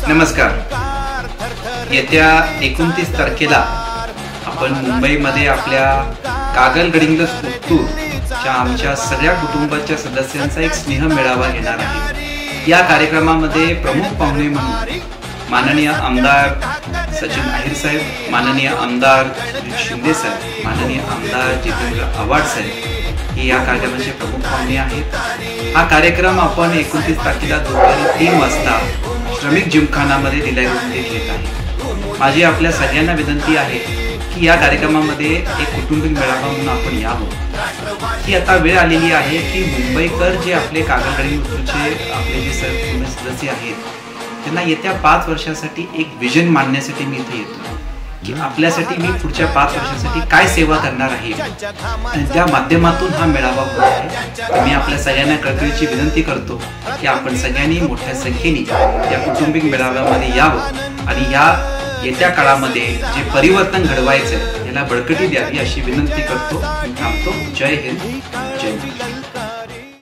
नमस्कार। येत्या 29 तारखेला आपण मुंबईमध्ये आपल्या कागल गडिंग्लज उत्तूरच्या आमच्या सगळ्या कुटुंबाच्या सदस्यांचा एक स्नेह मेळावा घेणार आहे। या कार्यक्रमामध्ये प्रमुख पाहुणे म्हणून माननीय आमदार सचिन अहिर साहेब, माननीय आमदार शिंदे साहेब, माननीय आमदार जितेंद्र आव्हाड साहेब हे या कार्यक्रमाचे प्रमुख पाहुणे आहेत। हा कार्यक्रम आपण 29 तारखेला दुपारी 3 वाजता श्रमिक जिमखानामध्ये दिलाईमध्ये घेत आहे। माझी आपल्या सगळ्यांना विनंती आहे की या कार्यक्रमामध्ये एक कुटुंबिक मेळावा म्हणून आपण यावं। ही आता वेळ आलेली आहे की मुंबईकर जे आपले कागल गडिंग्लज उत्तूरचे आपले जे सदस्य आहेत त्यांना येत्या 5 वर्षासाठी एक विजन मांडण्यासाठी मी इथे येतो की आपल्यासाठी मी पुढच्या 5 वर्षासाठी काय सेवा करणार आहे आणि त्या माध्यमातून हा मेळावा होत आहे। मी आपल्या सगळ्यांना कळकळीची विनंती करतो की आपण सगळ्यांनी मोठ्या संख्येने या कुटुंबिक मेळाव्यामध्ये यावं आणि या येत्या काळामध्ये जे परिवर्तन घडवायचं आहे याला बळकटी द्यावी अशी विनंती करतो। थांबतो। जय हिंद, जय महाराष्ट्र।